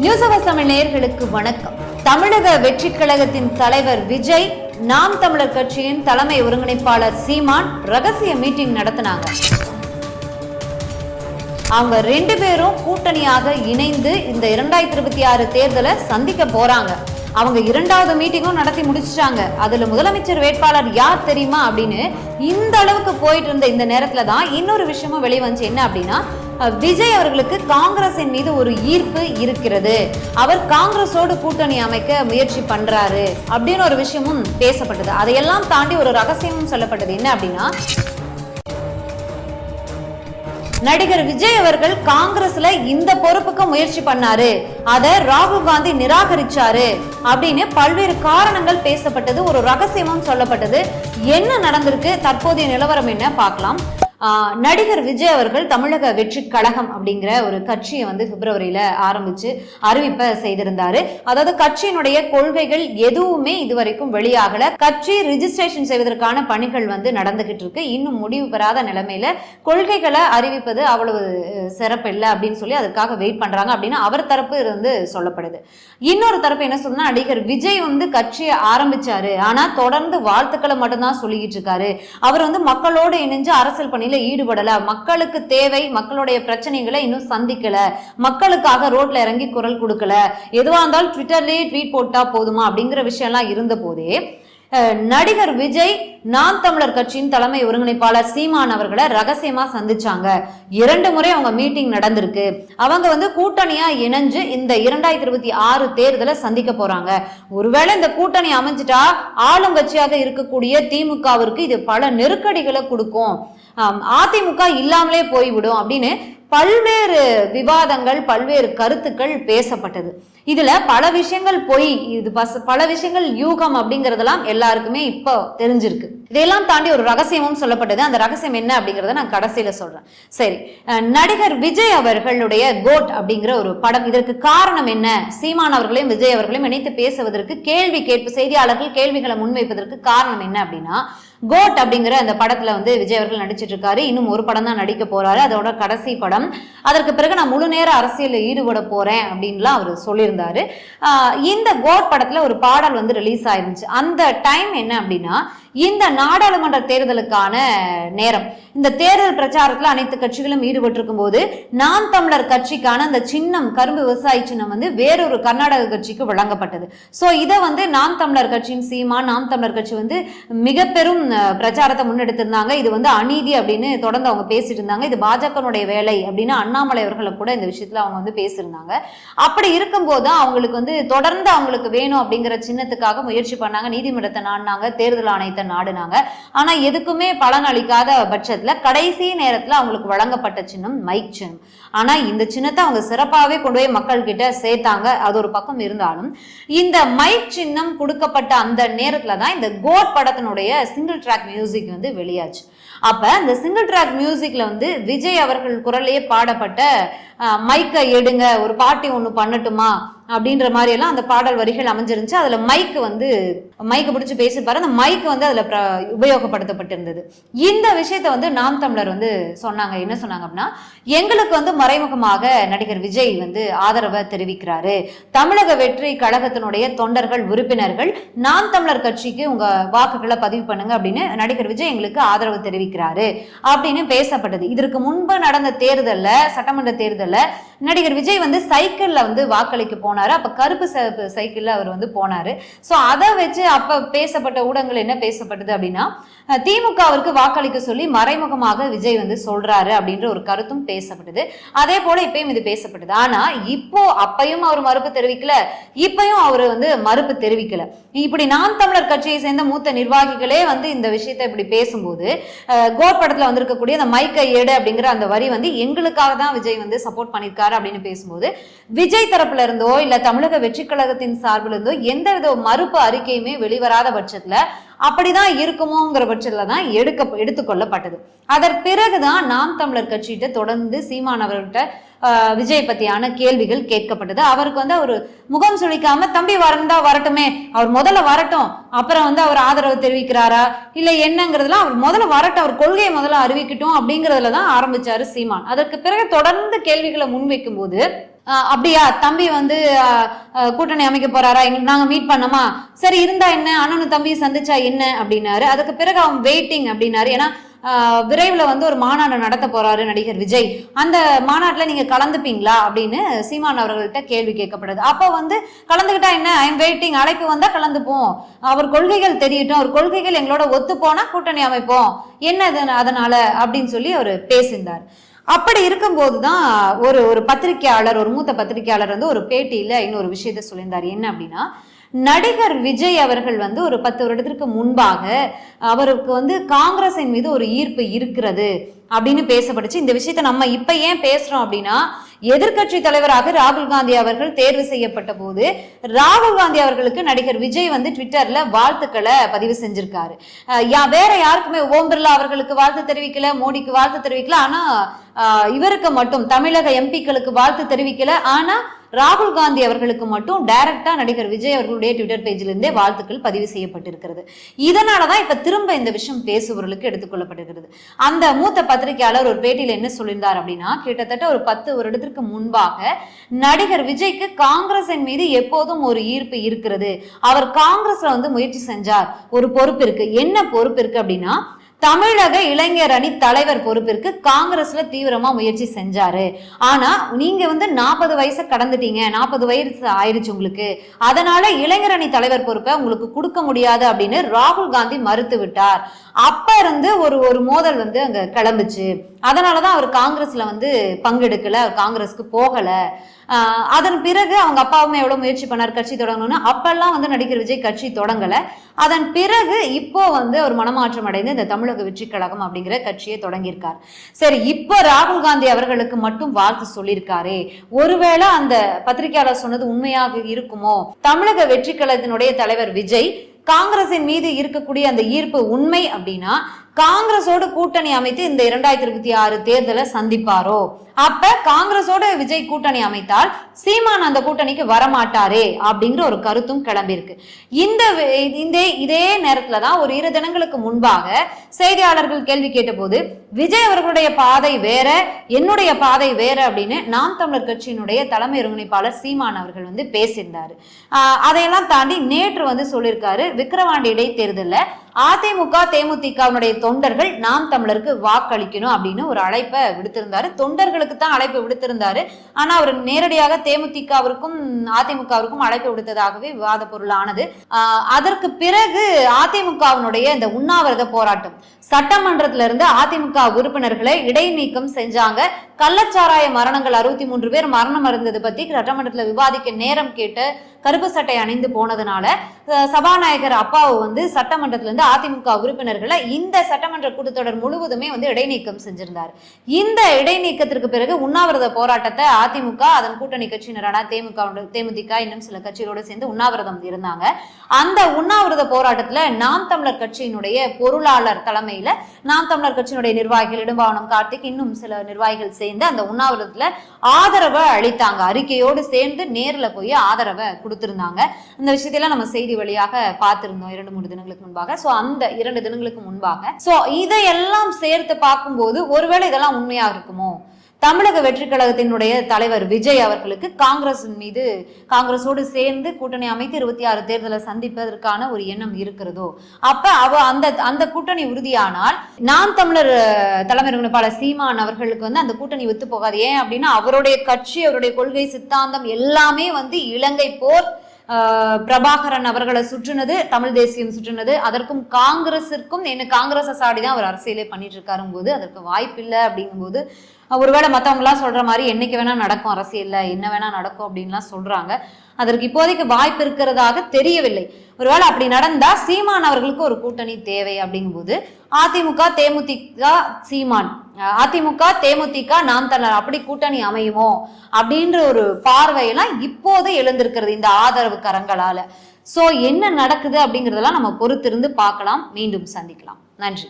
News அவர் தமிழ் நேயர்களுக்கு வணக்கம். தமிழக வெற்றி கழகத்தின் தலைவர் விஜய், நாம் தமிழர் கட்சியின் தலைமை ஒருங்கிணைப்பாளர் சீமான் ரகசிய மீட்டிங் நடத்தினாங்க. அவங்க ரெண்டு பேரும் கூட்டணியாக இணைந்து இந்த 2026 தேர்தலை சந்திக்க போறாங்க. அவங்க இரண்டாவது மீட்டிங்கும் நடத்தி முடிச்சிட்டாங்க. அதுல முதலமைச்சர் வேட்பாளர் யார் தெரியுமா அப்படின்னு இந்த அளவுக்கு போயிட்டு இருந்த இந்த நேரத்துல தான் இன்னொரு விஷயமும் வெளியே வந்துச்சு. என்ன அப்படின்னா, விஜய் அவர்களுக்கு காங்கிரசின் மீது ஒரு ஈர்ப்பு இருக்கிறது, அவர் காங்கிரஸோடு கூட்டணி அமைக்க முயற்சி பண்றாரு அப்படின்னு ஒரு விஷயமும் பேசப்பட்டது. அதையெல்லாம் தாண்டி ஒரு ரகசியமும் சொல்லப்பட்டது. என்ன அப்படின்னா, நடிகர் விஜய் அவர்கள் காங்கிரஸ்ல இந்த பொறுப்புக்கு முயற்சி பண்ணாரு, அத ராகுல் காந்தி நிராகரிச்சாரு அப்படின்னு பல்வேறு காரணங்கள் பேசப்பட்டது. ஒரு ரகசியமும் சொல்லப்பட்டது. என்ன நடந்திருக்கு, தற்போதைய நிலவரம் என்ன பார்க்கலாம். நடிகர் விஜய் அவர்கள் தமிழக வெற்றி கழகம் அப்படிங்கிற ஒரு கட்சியை பிப்ரவரியில ஆரம்பிச்சு அறிவிப்பை செய்திருந்தாரு. அதாவது கட்சியினுடைய கொள்கைகள் எதுவுமே இதுவரைக்கும் வெளியாகல. கட்சி ரிஜிஸ்ட்ரேஷன் செய்வதற்கான பணிகள் நடந்துகிட்டு இருக்கு. இன்னும் முடிவு பெறாத நிலைமையில கொள்கைகளை அறிவிப்பது அவ்வளவு சிறப்பு இல்லை அப்படின்னு சொல்லி அதுக்காக வெயிட் பண்றாங்க அப்படின்னு அவர் தரப்பு இருந்து சொல்லப்படுது. இன்னொரு தரப்பு என்ன சொல்லுன்னா, நடிகர் விஜய் கட்சியை ஆரம்பிச்சாரு, ஆனா தொடர்ந்து வாழ்த்துக்களை மட்டும்தான் சொல்லிக்கிட்டு இருக்காரு. அவர் மக்களோடு இணைஞ்சு அரசியல் பண்ணி ஈடுபடல, மக்களுக்கு தேவை, மக்களுடைய பிரச்சனைகளை இன்னும் சந்திக்கல, மக்களுக்காக ரோட்ல இறங்கி குரல் கொடுக்கல, எதுவா இருந்தாலும் ட்விட்டர்லயே ட்வீட் போட்டா போதுமா அப்படிங்கிற விஷயம் எல்லாம் இருந்த போதே நடிகர் விஜய் நாம் தமிழர் கட்சியின் தலைமை ஒருங்கிணைப்பாளர் சீமான் அவர்களை ரகசியமா சந்திச்சாங்க. 2 முறை அவங்க மீட்டிங் நடந்திருக்கு. அவங்க கூட்டணியா இணைஞ்சு இந்த 2026 தேர்தலை சந்திக்க போறாங்க. ஒருவேளை இந்த கூட்டணி அமைஞ்சிட்டா ஆளுங்கட்சியாக இருக்கக்கூடிய திமுகவிற்கு இது பல நெருக்கடிகளை கொடுக்கும், அதிமுக இல்லாமலே போய்விடும் அப்படின்னு பல்வேறு விவாதங்கள், பல்வேறு கருத்துக்கள் பேசப்பட்டது. இதுல பல விஷயங்கள் பொய், இது பல விஷயங்கள் யூகம் அப்படிங்கறதெல்லாம் எல்லாருக்குமே இப்போ தெரிஞ்சிருக்கு. இதெல்லாம் தாண்டி ஒரு ரகசியமும் சொல்லப்பட்டது. அந்த ரகசியம் என்ன அப்படிங்கறத நான் கடைசியில சொல்றேன். சரி, நடிகர் விஜய் அவர்களுடைய கோட் அப்படிங்கிற ஒரு படம், இதற்கு காரணம் என்ன? சீமான் அவர்களையும் விஜய் அவர்களையும் இணைத்து பேசுவதற்கு, கேள்வி கேட்பு செய்தியாளர்கள் கேள்விகளை முன்வைப்பதற்கு காரணம் என்ன அப்படின்னா, கோட் அப்படிங்கிற அந்த படத்துல விஜய் அவர்கள் நடிச்சிட்டு இருக்காரு. இன்னும் ஒரு படம் தான் நடிக்க போறாரு, அதோட கடைசி படம். அதற்கு பிறகு நான் முழு நேர அரசியல் ஈடுபட போறேன் அப்படின்லாம் அவர் சொல்லியிருந்தாரு. இந்த கோட் படத்துல ஒரு பாடல் ரிலீஸ் ஆயிருந்துச்சு. அந்த டைம் என்ன அப்படின்னா, இந்த நாடாளுமன்ற தேர்தலுக்கான நேரம். இந்த தேர்தல் பிரச்சாரத்துல அனைத்து கட்சிகளும் ஈடுபட்டு இருக்கும் போது நாம் தமிழர் கட்சிக்கான அந்த சின்னம், கரும்பு விவசாய சின்னம் வேறொரு கர்நாடக கட்சிக்கு வழங்கப்பட்டது. சோ இதை நாம் தமிழர் கட்சியின் சீமான், நாம் தமிழர் கட்சி மிக பெரும் பிரச்சாரத்தை முன்னெடுத்திருந்தாங்க. இது அநீதி அப்படின்னு தொடர்ந்து அவங்க பேசிட்டு இருந்தாங்க. இது பாஜகனுடைய வேலை அப்படின்னு அண்ணாமலை அவர்களை கூட இந்த விஷயத்துல அவங்க பேசியிருந்தாங்க. அப்படி இருக்கும்போது அவங்களுக்கு தொடர்ந்து அவங்களுக்கு வேணும் அப்படிங்கிற சின்னத்துக்காக முயற்சி பண்ணாங்க, நீதிமன்றத்தை நாடினாங்க, தேர்தல் ஆணையத்தை நாடுனாங்க. ஆனா எதுக்குமே பலன் அளிக்காத பட்சத்துல கடைசி நேரத்துல அவங்களுக்கு வழங்கப்பட்ட சின்னம் மைக் சின்னம். ஆனா இந்த சின்னத்தை அவங்க சிறப்பாகவே கொண்டு போய் மக்கள் கிட்ட சேர்த்தாங்க. அது ஒரு பக்கம் இருந்தாலும் இந்த மைக் சின்னம் கொடுக்கப்பட்ட அந்த நேரத்துல தான் இந்த கோட் படத்தினுடைய சிங்கிள் ட்ராக் மியூசிக் வெளியாச்சு. அப்ப இந்த சிங்கிள் ட்ராக் மியூசிக்ல விஜய் அவர்கள் குரல்லையே பாடப்பட்ட மைக்கை எடுங்க, ஒரு பாட்டி ஒண்ணு பண்ணட்டுமா அப்படின்ற மாதிரி எல்லாம் அந்த பாடல் வரிகள் அமைஞ்சிருந்துச்சு. அதுல மைக்கு பிடிச்சு பேசிப்பாரு. அந்த மைக் அதுல உபயோகப்படுத்தப்பட்டிருந்தது. இந்த விஷயத்த நாம் தமிழர் சொன்னாங்க. என்ன சொன்னாங்க அப்படின்னா, எங்களுக்கு மறைமுகமாக நடிகர் விஜய் ஆதரவை தெரிவிக்கிறாரு, தமிழக வெற்றி கழகத்தினுடைய தொண்டர்கள், உறுப்பினர்கள் நாம் தமிழர் கட்சிக்கு உங்க வாக்குகளை பதிவு பண்ணுங்க அப்படின்னு நடிகர் விஜய் எங்களுக்கு ஆதரவு தெரிவிக்கிறாரு அப்படின்னு பேசப்பட்டது. இதற்கு முன்பு நடந்த தேர்தல்ல, சட்டமன்ற தேர்தல்ல நடிகர் விஜய் சைக்கிள்ல வாக்களிக்க போனாரு. அப்ப கருப்பு சைக்கிள்ல அவர் போனாரு. சோ அதை வச்சு அப்ப பேசப்பட்ட ஊடகங்கள் என்ன பேசப்பட்டது அப்படின்னா, திமுகவிற்கு வாக்களிக்க சொல்லி மறைமுகமாக விஜய் சொல்றாரு அப்படின்ற ஒரு கருத்தும் பேசப்பட்டது. அதே போல இப்பயும் இது பேசப்பட்டது. ஆனா இப்போ அப்பையும் அவர் மறுப்பு தெரிவிக்கல, இப்பயும் அவரு மறுப்பு தெரிவிக்கல. இப்படி நாம் தமிழர் கட்சியை சேர்ந்த மூத்த நிர்வாகிகளே இந்த விஷயத்தை இப்படி பேசும்போது, கோட் படத்துல இருக்கக்கூடிய அந்த மைக்கை எடு அப்படிங்கிற அந்த வரி எங்களுக்காக தான் விஜய் சப்போர்ட் பண்ணிருக்காரு அப்படின்னு பேசும்போது, விஜய் தரப்புல இருந்தோ இல்ல தமிழக வெற்றி கழகத்தின் சார்பில் இருந்தோ எந்தவித மறுப்பு அறிக்கையுமே வெளிவராத பட்சத்துல அப்படிதான் இருக்குமோங்கிற பட்சத்துல தான் எடுத்துக்கொள்ளப்பட்டது. அதற்கு பிறகுதான் நாம் தமிழர் கட்சிகிட்ட தொடர்ந்து சீமான் அவர்கிட்ட விஜய் பத்தியான கேள்விகள் கேட்கப்பட்டது. அவருக்கு அவரு முகம் சுழிக்காம, தம்பி வரட்டுமே, அவர் முதல்ல வரட்டும், அப்புறம் அவர் ஆதரவு தெரிவிக்கிறாரா இல்ல என்னங்கிறதுலாம் அவர் முதல்ல வரட்டும், அவர் கொள்கையை முதல்ல அறிவிக்கட்டும் அப்படிங்கறதுலதான் ஆரம்பிச்சாரு சீமான். அதற்கு பிறகு தொடர்ந்து கேள்விகளை முன்வைக்கும் போது அப்படியா தம்பி வந்து கூட்டணி அமைக்க போறாரா, நாங்க மீட் பண்ணோமா, சரி இருந்தா என்ன, அண்ணனு தம்பி சந்திச்சா என்ன அப்படின்னாரு. அதுக்கு பிறகு அவன் வெயிட்டிங் அப்படின்னாரு. ஏன்னா விரைவில் வந்து ஒரு மாநாடு நடத்த போறாரு நடிகர் விஜய், அந்த மாநாட்டுல நீங்க கலந்துப்பீங்களா அப்படின்னு சீமான் அவர்கள்ட்ட கேள்வி கேட்கப்படுது. அப்போ வந்து கலந்துக்கிட்டா என்ன, ஐம் வெயிட்டிங், அழைப்பு வந்தா கலந்துப்போம், அவர் கொள்கைகள் தெரியட்டும், அவர் கொள்கைகள் எங்களோட ஒத்து போனா கூட்டணி அமைப்போம், என்ன அதனால அப்படின்னு சொல்லி அவர் பேசியிருந்தார். அப்படி இருக்கும்போதுதான் ஒரு பத்திரிகையாளர், ஒரு மூத்த பத்திரிகையாளர் வந்து ஒரு பேட்டியில இன்னொரு விஷயத்த சொல்லியிருந்தார். என்ன அப்படின்னா, நடிகர் விஜய் அவர்கள் வந்து ஒரு 10 வருடத்திற்கு முன்பாக அவருக்கு வந்து காங்கிரஸின் மீது ஒரு ஈர்ப்பு இருக்கிறது அப்படின்னு பேசப்பட்டுச்சு. இந்த விஷயத்த நம்ம இப்ப ஏன் பேசுறோம் அப்படின்னா, எதிர்கட்சி தலைவராக ராகுல் காந்தி அவர்கள் தேர்வு செய்யப்பட்ட போது ராகுல் காந்தி அவர்களுக்கு நடிகர் விஜய் வந்து ட்விட்டர்ல வாழ்த்துக்களை பதிவு செஞ்சிருக்காரு. வேற யாருக்குமே, ஓம் பிர்லா அவர்களுக்கு வாழ்த்து தெரிவிக்கல, மோடிக்கு வாழ்த்து தெரிவிக்கல, ஆனா இவருக்கு மட்டும், தமிழக எம்பிக்களுக்கு வாழ்த்து தெரிவிக்கல, ஆனா ராகுல் காந்தி அவர்களுக்கு மட்டும் டைரக்டா நடிகர் விஜய் அவர்களுடைய ட்விட்டர் பேஜ்ல இருந்தே வாழ்த்துக்கள் பதிவு செய்யப்பட்டிருக்கிறது. இதனாலதான் இப்ப திரும்ப இந்த விஷயம் பேசுபவர்களுக்கு எடுத்துக்கொள்ளப்பட்டிருக்கிறது. அந்த மூத்த பத்திரிகையாளர் ஒரு பேட்டியில என்ன சொல்லியிருந்தார் அப்படின்னா, கிட்டத்தட்ட ஒரு 10 வருடத்திற்கு முன்பாக நடிகர் விஜய்க்கு காங்கிரஸின் மீது எப்போதும் ஒரு ஈர்ப்பு இருக்கிறது, அவர் காங்கிரஸ்ல வந்து முயற்சி செஞ்சார், ஒரு பொறுப்பு இருக்கு. என்ன பொறுப்பு இருக்கு அப்படின்னா, தமிழக இளைஞர் அணி தலைவர் பொறுப்பிற்கு காங்கிரஸ்ல தீவிரமா முயற்சி செஞ்சாரு. ஆனா நீங்க வந்து 40 வயசு கடந்துட்டீங்க, 40 வயசு ஆயிடுச்சு உங்களுக்கு, அதனால இளைஞர் அணி தலைவர் பொறுப்பை உங்களுக்கு கொடுக்க முடியாது அப்படின்னு ராகுல் காந்தி மறுத்து விட்டார். அப்ப இருந்து ஒரு மோதல் வந்து அங்க கிளம்புச்சு. அதனாலதான் அவர் காங்கிரஸ்ல வந்து பங்கெடுக்கல, காங்கிரஸ்க்கு போகல. அதன் பிறகு அவங்க அப்பாவுமே எவ்வளவு முயற்சி பண்ணார் கட்சி தொடங்கணும்னு, அப்பெல்லாம் வந்து நடிகர் விஜய் கட்சி தொடங்கல. அதன் பிறகு இப்போ வந்து ஒரு மனமாற்றம் அடைந்து இந்த தமிழக வெற்றி கழகம் அப்படிங்கிற கட்சியை தொடங்கியிருக்கார். சரி, இப்ப ராகுல் காந்தி அவர்களுக்கு மட்டும் வாழ்த்து சொல்லியிருக்காரே, ஒருவேளை அந்த பத்திரிகையாளர் சொன்னது உண்மையாக இருக்குமோ? தமிழக வெற்றி கழகத்தினுடைய தலைவர் விஜய் காங்கிரசின் மீது இருக்கக்கூடிய அந்த ஈர்ப்பு உண்மை அப்படின்னா, காங்கிரஸோடு கூட்டணி அமைத்து இந்த 2026 தேர்தலை சந்திப்பாரோ? அப்ப காங்கிரஸோட விஜய் கூட்டணி அமைத்தால் சீமான் அந்த கூட்டணிக்கு வரமாட்டாரே அப்படிங்கிற ஒரு கருத்தும் கிளம்பியிருக்கு. இதே நேரத்துலதான் ஒரு 2 தினங்களுக்கு முன்பாக செய்தியாளர்கள் கேள்வி கேட்ட போது, விஜய் அவர்களுடைய பாதை வேற, என்னுடைய பாதை வேற அப்படின்னு நாம் தமிழர் கட்சியினுடைய தலைமை ஒருங்கிணைப்பாளர் சீமான் அவர்கள் வந்து பேசியிருந்தாரு. அதையெல்லாம் தாண்டி நேற்று வந்து சொல்லியிருக்காரு, விக்கிரவாண்டி இடைத்தேர்தல்ல அதிமுக தேமுதிகவினுடைய தொண்டர்கள் நாம் தமிழருக்கு வாக்களிக்கணும் அப்படின்னு ஒரு அழைப்பை விடுத்திருந்தாரு. தொண்டர்களுக்கு தான் அழைப்பு விடுத்திருந்தாரு. ஆனா அவர் நேரடியாக தேமுதிகவிற்கும் அதிமுகவிற்கும் அழைப்பு விடுத்ததாகவே விவாத பொருளானது. அதற்கு பிறகு அதிமுகவினுடைய இந்த உண்ணாவிரத போராட்டம், சட்டமன்றத்தில இருந்து அதிமுக உறுப்பினர்களை இடைநீக்கம் செஞ்சாங்க. கள்ளச்சாராய மரணங்கள் 63 பேர் மரணம் அடைந்தது பத்தி சட்டமன்றத்தில் விவாதிக்க நேரம் கேட்டு கருப்பு சட்டை அணிந்து போனதுனால சபாநாயகர் அப்பாவு வந்து சட்டமன்றத்தில இருந்து அதிமுக உறுப்பினர்களை இந்த சட்டமன்ற கூட்டத்தொடர் முழுவதுமே வந்து இடைநீக்கம் செஞ்சிருந்தார். இந்த இடைநீக்கத்திற்கு பிறகு உண்ணாவிரத போராட்டத்தை அதிமுக, அதன் கூட்டணி கட்சியினரான தேமுதிக இன்னும் சில கட்சிகளோடு சேர்ந்து உண்ணாவிரதம் இருந்தாங்க. அந்த உண்ணாவிரத போராட்டத்துல நாம் தமிழர் கட்சியினுடைய பொருளாளர் தலைமையில நாம் தமிழர் கட்சியினுடைய நிர்வாகிகள், இடும்பாவனம் கார்த்திக், இன்னும் சில நிர்வாகிகள் சேர்ந்து அந்த உண்ணாவிரதத்துல ஆதரவை அளித்தாங்க. அறிக்கையோடு சேர்ந்து நேர்ல போய் ஆதரவை கொடுத்திருந்தாங்க. இந்த விஷயத்தையெல்லாம் நம்ம செய்தி வழியாக பார்த்திருந்தோம் 2-3 தினங்களுக்கு முன்பாக. சோ அந்த 2 தினங்களுக்கு முன்பாக சோ இதையெல்லாம் சேர்த்து பார்க்கும்போது ஒருவேளை இதெல்லாம் உண்மையா இருக்குமோ? தமிழக வெற்றி கழகத்தினுடைய தலைவர் விஜய் அவர்களுக்கு காங்கிரஸோடு சேர்ந்து கூட்டணி அமைத்து 26 தேர்தலை சந்திப்பதற்கான ஒரு எண்ணம் இருக்கிறதோ? அப்ப அந்த கூட்டணி உறுதியானால் நாம் தமிழர் தலைமை ஒருங்கிணைப்பாளர் சீமான் அவர்களுக்கு வந்து அந்த கூட்டணி ஒத்து போகாது. ஏன் அப்படின்னா, அவருடைய கட்சி, அவருடைய கொள்கை சித்தாந்தம் எல்லாமே வந்து இலங்கை போர், பிரபாகரன் அவர்களை சுற்றுனது, தமிழ் தேசியம் சுற்றுனது, அதற்கும் காங்கிரஸிற்கும் காங்கிரஸை சாடிதான் அவர் அரசியலே பண்ணிட்டு இருக்காரும் போது அதற்கு வாய்ப்பு இல்லை. அப்படிங்கும் போது ஒருவேளை மற்றவங்க எல்லாம் சொல்ற மாதிரி என்னைக்கு வேணா நடக்கும் அரசியல்ல, என்ன வேணா நடக்கும் அப்படின்லாம் சொல்றாங்க. அதற்கு இப்போதைக்கு வாய்ப்பு இருக்கிறதாக தெரியவில்லை. ஒருவேளை அப்படி நடந்தா சீமான் அவர்களுக்கு ஒரு கூட்டணி தேவை. அப்படிங்கும்போது அதிமுக தேமுதிக சீமான், அதிமுக தேமுதிக நாம் தமிழர் அப்படி கூட்டணி அமையுமோ அப்படின்ற ஒரு பார்வையெல்லாம் இப்போது எழுந்திருக்கிறது இந்த ஆதரவு கரங்களால. சோ என்ன நடக்குது அப்படிங்கறதெல்லாம் நம்ம பொறுத்திருந்து பார்க்கலாம். மீண்டும் சந்திக்கலாம். நன்றி.